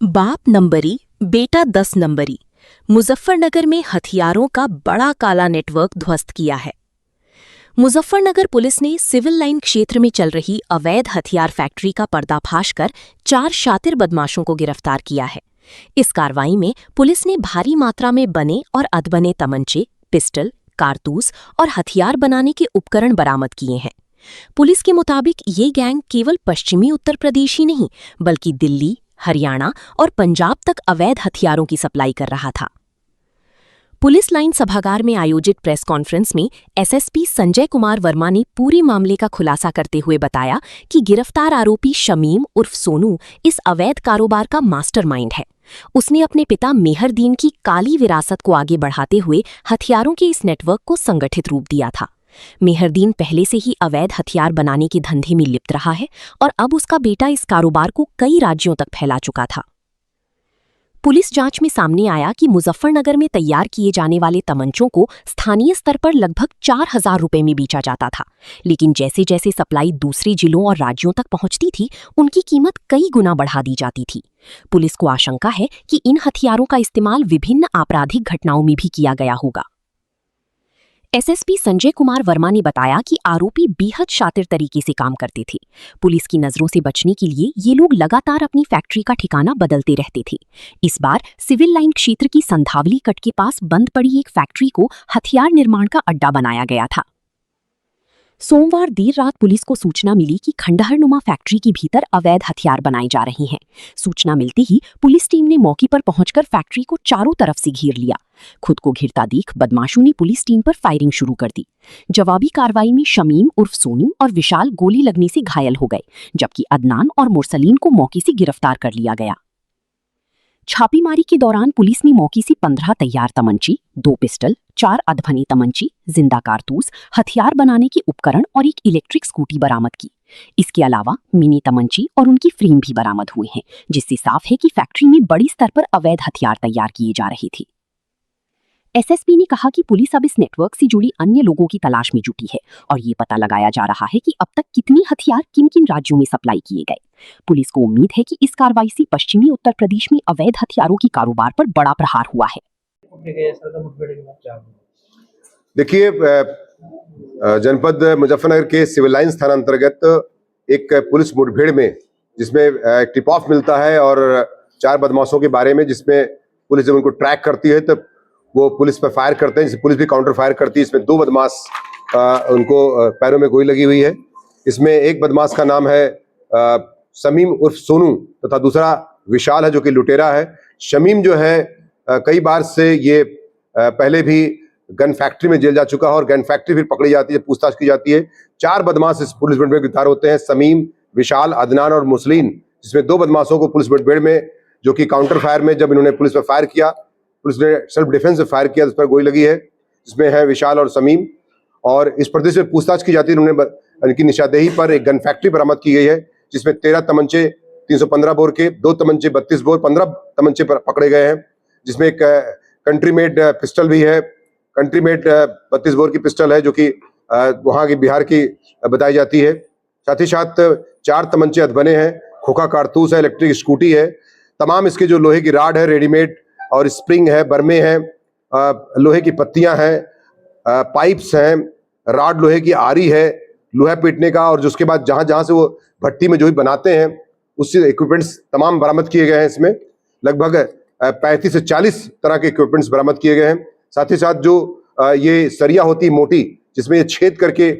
बाप नंबरी बेटा 10 नंबरी। मुजफ्फरनगर में हथियारों का बड़ा काला नेटवर्क ध्वस्त किया है। मुजफ्फरनगर पुलिस ने सिविल लाइन क्षेत्र में चल रही अवैध हथियार फैक्ट्री का पर्दाफाश कर 4 शातिर बदमाशों को गिरफ्तार किया है। इस कार्रवाई में पुलिस ने भारी मात्रा में बने और अधबने तमंचे, पिस्टल, कारतूस और हथियार बनाने के उपकरण बरामद किए हैं। पुलिस के मुताबिक ये गैंग केवल पश्चिमी उत्तर प्रदेश ही नहीं बल्कि दिल्ली, हरियाणा और पंजाब तक अवैध हथियारों की सप्लाई कर रहा था। पुलिस लाइन सभागार में आयोजित प्रेस कॉन्फ्रेंस में एसएसपी संजय कुमार वर्मा ने पूरे मामले का खुलासा करते हुए बताया कि गिरफ्तार आरोपी शमीम उर्फ सोनू इस अवैध कारोबार का मास्टरमाइंड है। उसने अपने पिता मेहरदीन की काली विरासत को आगे बढ़ाते हुए हथियारों के इस नेटवर्क को संगठित रूप दिया था। मेहरदीन पहले से ही अवैध हथियार बनाने के धंधे में लिप्त रहा है और अब उसका बेटा इस कारोबार को कई राज्यों तक फैला चुका था। पुलिस जांच में सामने आया कि मुजफ्फरनगर में तैयार किए जाने वाले तमंचों को स्थानीय स्तर पर लगभग 4,000 रुपए में बेचा जाता था, लेकिन जैसे जैसे सप्लाई दूसरे जिलों और राज्यों तक पहुंचती थी, उनकी कीमत कई गुना बढ़ा दी जाती थी। पुलिस को आशंका है कि इन हथियारों का इस्तेमाल विभिन्न आपराधिक घटनाओं में भी किया गया होगा। एसएसपी संजय कुमार वर्मा ने बताया कि आरोपी बेहद शातिर तरीके से काम करते थे। पुलिस की नजरों से बचने के लिए ये लोग लगातार अपनी फैक्ट्री का ठिकाना बदलते रहते थे। इस बार सिविल लाइन क्षेत्र की संधावली कट के पास बंद पड़ी एक फैक्ट्री को हथियार निर्माण का अड्डा बनाया गया था। सोमवार देर रात पुलिस को सूचना मिली कि खंडहरनुमा फैक्ट्री के भीतर अवैध हथियार बनाए जा रहे हैं। सूचना मिलते ही पुलिस टीम ने मौके पर पहुंचकर फैक्ट्री को चारों तरफ से घेर लिया। खुद को घिरता देख बदमाशों ने पुलिस टीम पर फायरिंग शुरू कर दी। जवाबी कार्रवाई में शमीम उर्फ सोनू और विशाल गोली लगने से घायल हो गए, जबकि अदनान और मुरसलीन को मौके से गिरफ्तार कर लिया गया। छापेमारी के दौरान पुलिस ने मौके से 15 तैयार तमंची, 2 पिस्टल, 4 अधभनी तमंची, जिंदा कारतूस, हथियार बनाने के उपकरण और एक इलेक्ट्रिक स्कूटी बरामद की। इसके अलावा मिनी तमंची और उनकी फ्रेम भी बरामद हुए हैं, जिससे साफ है कि फैक्ट्री में बड़ी स्तर पर अवैध हथियार तैयार किए जा रहे थे। एसएसपी ने कहा कि पुलिस अब इस नेटवर्क से जुड़ी अन्य लोगों की तलाश में जुटी है और ये पता लगाया जा रहा है कि अब तक कितने हथियार किन किन राज्यों में सप्लाई किए गए। पुलिस को उम्मीद है कि इस कार्रवाई से पश्चिमी उत्तर प्रदेश में अवैध हथियारों की कारोबार पर बड़ा प्रहार हुआ है। देखिए, जनपद मुजफ्फरनगर के सिविल लाइंस थाना अंतर्गत एक पुलिस मुठभेड़ में जिसमें टिप ऑफ मिलता है और 4 बदमाशों के बारे में, जिसमें पुलिस जब उनको ट्रैक करती है तब वो पुलिस पर फायर करते हैं, जिससे पुलिस भी काउंटर फायर करती है। इसमें 2 बदमाश उनको पैरों में गोली लगी हुई है। इसमें एक बदमाश का नाम है शमीम उर्फ सोनू तथा दूसरा विशाल है जो कि लुटेरा है। शमीम जो है कई बार से ये पहले भी गन फैक्ट्री में जेल जा चुका है और गन फैक्ट्री फिर पकड़ी जाती है, पूछताछ की जाती है। 4 बदमाश इस पुलिस मुठभेड़ में गिरफ्तार होते हैं, शमीम, विशाल, अदनान और मुरसलीन, जिसमें 2 बदमाशों को पुलिस मुठभेड़ में, जो कि काउंटर फायर में जब इन्होंने पुलिस पर फायर किया, पुलिस ने सेल्फ डिफेंस से फायर किया, उस पर गोली लगी है, जिसमें है विशाल और शमीम। और इस प्रदेश में पूछताछ की जाती है, उन्होंने इनकी निशानदेही पर एक गन फैक्ट्री बरामद की गई है, जिसमें 13 तमंचे 315 बोर के, 2 तमंचे 32 बोर, 15 तमंचे पकड़े गए हैं, जिसमें एक कंट्री मेड पिस्टल भी है। कंट्री मेड 32 बोर की पिस्टल है जो कि वहाँ की बिहार की बताई जाती है। साथ ही साथ 4 तमंचे अधबने हैं, खोखा कारतूस है, इलेक्ट्रिक स्कूटी है। तमाम इसके जो लोहे की राड है रेडीमेड और स्प्रिंग है, बर्मे हैं, लोहे की पत्तियां हैं, पाइप्स हैं, राड लोहे की आरी है, लोहा पीटने का, और जिसके बाद जहां जहां से वो भट्टी में जो भी बनाते हैं उससे इक्विपमेंट्स तमाम बरामद किए गए हैं। इसमें लगभग 35 से 40 तरह के इक्विपमेंट्स बरामद किए गए हैं। साथ ही साथ जो ये सरिया होती है मोटी, जिसमें ये छेद करके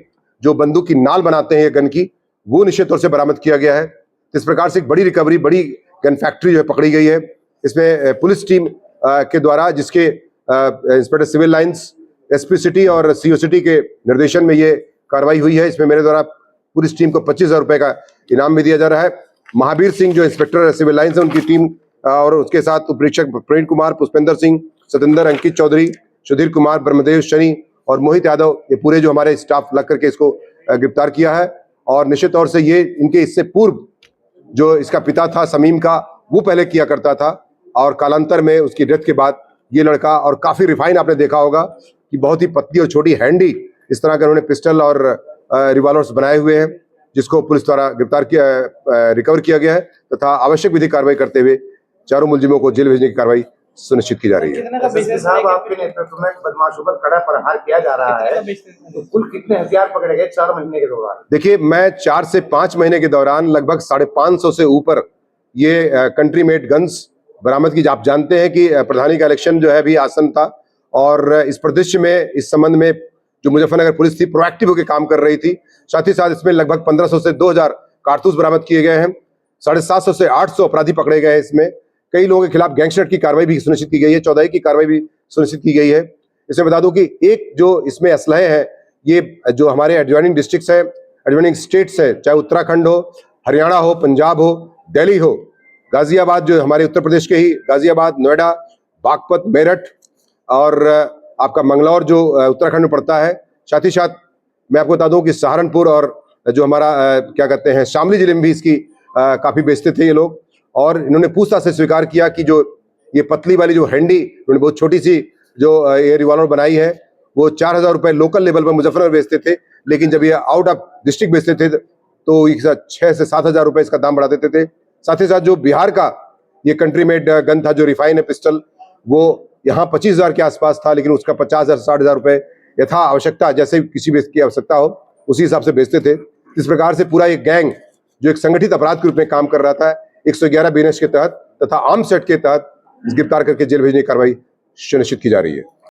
जो बंदूक की नाल बनाते हैं गन की, वो निश्चित तौर से बरामद किया गया है। इस प्रकार से एक बड़ी रिकवरी, बड़ी गन फैक्ट्री जो है पकड़ी गई है। इसमें पुलिस टीम के द्वारा, जिसके inspector civil lines, SP city और सीओ सिटी के निर्देशन में ये कार्रवाई हुई है। इसमें मेरे द्वारा पुलिस टीम को 25,000 रुपए का इनाम भी दिया जा रहा है। महावीर सिंह जो इंस्पेक्टर सिविल लाइंस है, उनकी टीम और उसके साथ उपरीक्षक प्रवीण कुमार, पुष्पेंद्र सिंह, सतेंद्र, अंकित चौधरी, सुधीर कुमार, ब्रह्मदेव, शनि और मोहित यादव, ये पूरे जो हमारे स्टाफ लग करके इसको गिरफ्तार किया है। और निश्चित तौर से ये इनके इससे पूर्व जो इसका पिता था शमीम का, वो पहले किया करता था और कालांतर में उसकी डेथ के बाद ये लड़का, और काफी रिफाइन आपने देखा होगा कि बहुत ही पतली और छोटी हैंडी इस तरह के उन्होंने पिस्टल और रिवॉल्वर्स बनाए हुए हैं, जिसको पुलिस द्वारा गिरफ्तार किया, रिकवर किया गया है तथा आवश्यक विधिक कार्रवाई करते हुए चारों मुलजिमों को जेल भेजने की कार्रवाई सुनिश्चित की जा रही है। एसएसपी साहब, आपके नेतृत्व में बदमाशों पर कड़ा प्रहार किया जा रहा है, तो कुल कितने हथियार पकड़े गए 4 महीने के दौरान? देखिए, मैं 4 से 5 महीने के दौरान लगभग 550 से ऊपर ये कंट्री मेड गन्स बरामद की। आप जानते हैं कि प्रधानी का इलेक्शन जो है भी आसन था, और इस परिदृश्य में, इस संबंध में जो मुजफ्फरनगर पुलिस थी प्रोएक्टिव होकर काम कर रही थी। साथ ही साथ इसमें लगभग 1500 से 2000 कारतूस बरामद किए गए हैं। 750 से 800 अपराधी पकड़े गए हैं। इसमें कई लोगों के खिलाफ गैंगस्टर की कार्रवाई भी सुनिश्चित की गई है, 14 की कार्रवाई भी सुनिश्चित की गई है। इसमें बता दूं कि एक जो इसमें असलहे हैं, ये जो हमारे एडजॉइनिंग डिस्ट्रिक्ट्स हैं, एडजॉइनिंग स्टेट्स हैं, चाहे उत्तराखंड हो, हरियाणा हो, पंजाब हो, दिल्ली हो, गाजियाबाद जो हमारे उत्तर प्रदेश के ही गाजियाबाद, नोएडा, बागपत, मेरठ और आपका मंगलौर जो उत्तराखंड में पड़ता है। साथ ही साथ मैं आपको बता दूं कि सहारनपुर और जो हमारा क्या कहते हैं शामली जिले में भी इसकी काफी बेचते थे ये लोग, और इन्होंने पूछताछ से स्वीकार किया कि जो ये पतली वाली जो हैंडी, इन्होंने बहुत छोटी सी जो ये रिवॉल्वर बनाई है, वो 4000 रुपए लोकल लेवल पर मुजफ्फरनगर बेचते थे, लेकिन जब ये आउट ऑफ डिस्ट्रिक्ट बेचते थे तो 6 से 7000 रुपए इसका दाम बढ़ा देते थे। साथ ही साथ जो बिहार का ये कंट्री मेड गन था, जो रिफाइन है पिस्टल, वो यहाँ 25,000 के आसपास था, लेकिन उसका 50,000 से 60,000 रुपए यथा आवश्यकता, जैसे किसी भी की आवश्यकता हो उसी हिसाब से बेचते थे। इस प्रकार से पूरा एक गैंग जो एक संगठित अपराध के रूप में काम कर रहा था, 111 बीएनएस के तहत तथा आर्म्स एक्ट के तहत गिरफ्तार करके जेल भेजने की कार्रवाई सुनिश्चित की जा रही है।